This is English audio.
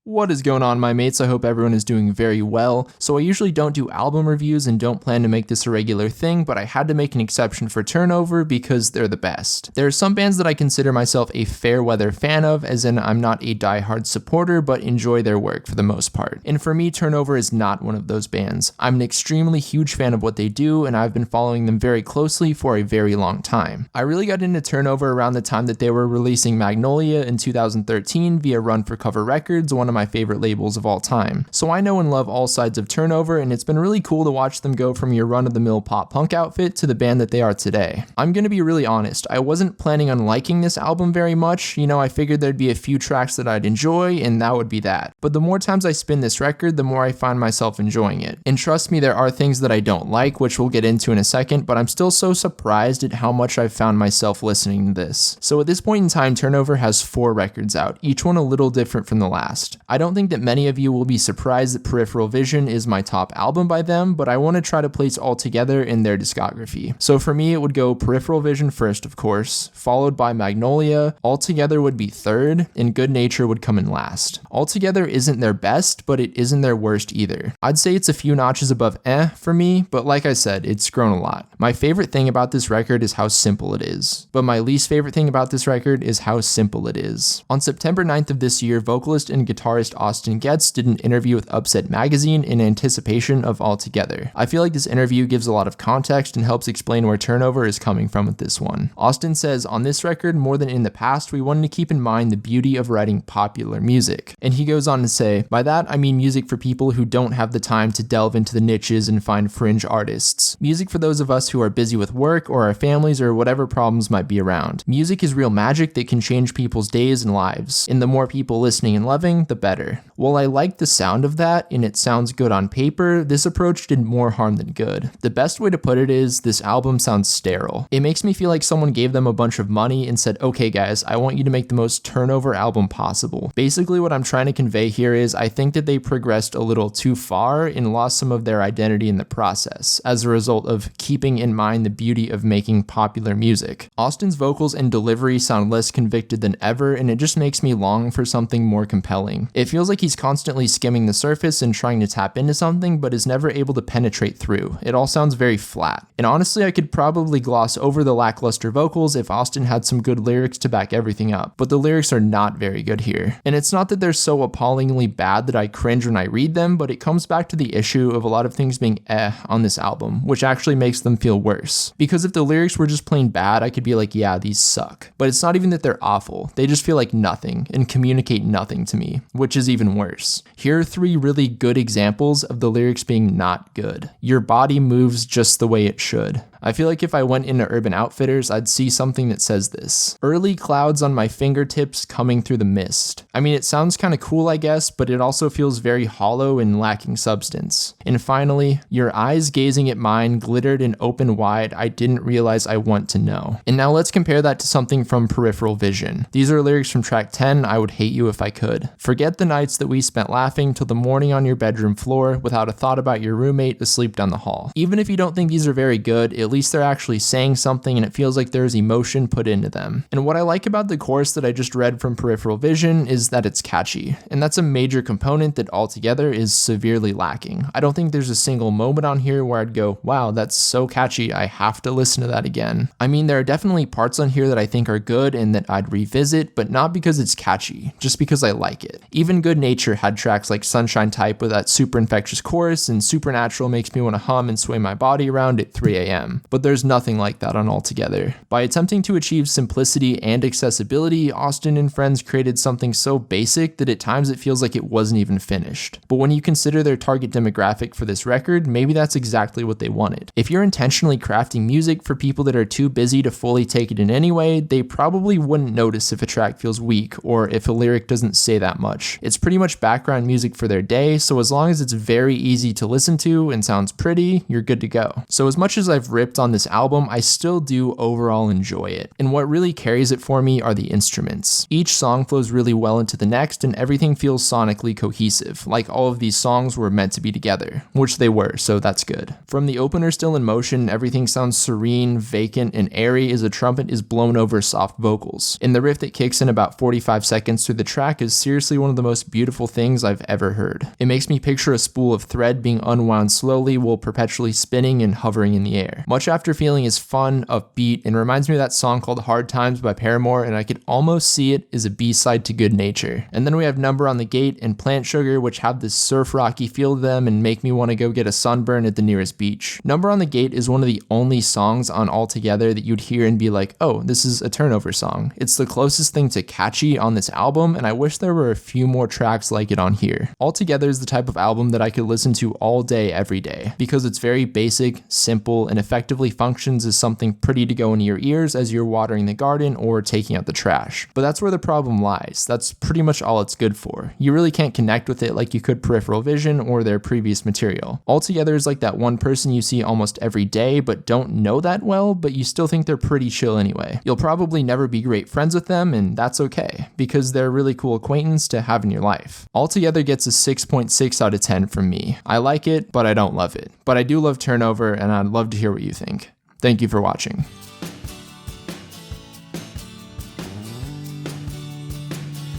What is going on, my mates? I hope everyone is doing very well. So I usually don't do album reviews and don't plan to make this a regular thing, but I had to make an exception for Turnover because they're the best. There are some bands that I consider myself a fair weather fan of, as in I'm not a diehard supporter, but enjoy their work for the most part. And for me, Turnover is not one of those bands. I'm an extremely huge fan of what they do, and I've been following them very closely for a very long time. I really got into Turnover around the time that they were releasing Magnolia in 2013 via Run for Cover Records, one of my favorite labels of all time. So I know and love all sides of Turnover, and it's been really cool to watch them go from your run-of-the-mill pop-punk outfit to the band that they are today. I'm gonna be really honest, I wasn't planning on liking this album very much. I figured there'd be a few tracks that I'd enjoy, and that would be that. But the more times I spin this record, the more I find myself enjoying it. And trust me, there are things that I don't like, which we'll get into in a second, but I'm still so surprised at how much I've found myself listening to this. So at this point in time, Turnover has 4 records out, each one a little different from the last. I don't think that many of you will be surprised that Peripheral Vision is my top album by them, but I want to try to place All Together in their discography. So for me, it would go Peripheral Vision first, of course, followed by Magnolia, All Together would be third, and Good Nature would come in last. All Together isn't their best, but it isn't their worst either. I'd say it's a few notches above for me, but like I said, it's grown a lot. My favorite thing about this record is how simple it is, but my least favorite thing about this record is how simple it is. On September 9th of this year, vocalist and guitarist Austin Getz did an interview with Upset Magazine in anticipation of All Together. I feel like this interview gives a lot of context and helps explain where Turnover is coming from with this one. Austin says, on this record, more than in the past, we wanted to keep in mind the beauty of writing popular music. And he goes on to say, by that I mean music for people who don't have the time to delve into the niches and find fringe artists. Music for those of us who are busy with work or our families or whatever problems might be around. Music is real magic that can change people's days and lives. And the more people listening and loving, the better. While I like the sound of that and it sounds good on paper, this approach did more harm than good. The best way to put it is, this album sounds sterile. It makes me feel like someone gave them a bunch of money and said, okay guys, I want you to make the most Turnover album possible. Basically what I'm trying to convey here is I think that they progressed a little too far and lost some of their identity in the process as a result of keeping in mind the beauty of making popular music. Austin's vocals and delivery sound less convicted than ever, and it just makes me long for something more compelling. It feels like he's constantly skimming the surface and trying to tap into something, but is never able to penetrate through. It all sounds very flat. And honestly, I could probably gloss over the lackluster vocals if Austin had some good lyrics to back everything up, but the lyrics are not very good here. And it's not that they're so appallingly bad that I cringe when I read them, but it comes back to the issue of a lot of things being on this album, which actually makes them feel worse. Because if the lyrics were just plain bad, I could be like, yeah, these suck. But it's not even that they're awful. They just feel like nothing and communicate nothing to me, which is even worse. Here are 3 really good examples of the lyrics being not good. Your body moves just the way it should. I feel like if I went into Urban Outfitters, I'd see something that says this. Early clouds on my fingertips coming through the mist. I mean, it sounds kind of cool, I guess, but it also feels very hollow and lacking substance. And finally, your eyes gazing at mine glittered and open wide, I didn't realize I want to know. And now let's compare that to something from Peripheral Vision. These are lyrics from track 10, I would hate you if I could. Forget the nights that we spent laughing till the morning on your bedroom floor without a thought about your roommate asleep down the hall. Even if you don't think these are very good, at least they're actually saying something and it feels like there's emotion put into them. And what I like about the chorus that I just read from Peripheral Vision is that it's catchy. And that's a major component that All Together is severely lacking. I don't think there's a single moment on here where I'd go, wow, that's so catchy, I have to listen to that again. I mean, there are definitely parts on here that I think are good and that I'd revisit, but not because it's catchy, just because I like it. Even Good Nature had tracks like Sunshine Type with that super infectious chorus, and Supernatural makes me want to hum and sway my body around at 3 a.m. But there's nothing like that on All Together. By attempting to achieve simplicity and accessibility, Austin and friends created something so basic that at times it feels like it wasn't even finished. But when you consider their target demographic for this record, maybe that's exactly what they wanted. If you're intentionally crafting music for people that are too busy to fully take it in anyway, they probably wouldn't notice if a track feels weak or if a lyric doesn't say that much. It's pretty much background music for their day, so as long as it's very easy to listen to and sounds pretty, you're good to go. So as much as I've ripped ripped on this album, I still do overall enjoy it. And what really carries it for me are the instruments. Each song flows really well into the next, and everything feels sonically cohesive, like all of these songs were meant to be together, which they were, so that's good. From the opener Still in Motion, everything sounds serene, vacant, and airy as a trumpet is blown over soft vocals. And the riff that kicks in about 45 seconds through the track is seriously one of the most beautiful things I've ever heard. It makes me picture a spool of thread being unwound slowly while perpetually spinning and hovering in the air. Much After Feeling is fun, upbeat, and reminds me of that song called Hard Times by Paramore, and I could almost see it as a B-side to Good Nature. And then we have Number on the Gate and Plant Sugar, which have this surf rocky feel to them and make me want to go get a sunburn at the nearest beach. Number on the Gate is one of the only songs on Altogether that you'd hear and be like, oh, this is a turnover song. It's the closest thing to catchy on this album, and I wish there were a few more tracks like it on here. Altogether is the type of album that I could listen to all day, every day, because it's very basic, simple, and effectively functions as something pretty to go into your ears as you're watering the garden or taking out the trash. But that's where the problem lies. That's pretty much all it's good for. You really can't connect with it like you could Peripheral Vision or their previous material. Altogether is like that one person you see almost every day but don't know that well, but you still think they're pretty chill anyway. You'll probably never be great friends with them, and that's okay, because they're a really cool acquaintance to have in your life. Altogether gets a 6.6 out of 10 from me. I like it, but I don't love it. But I do love Turnover, and I'd love to hear what you think. Thank you for watching.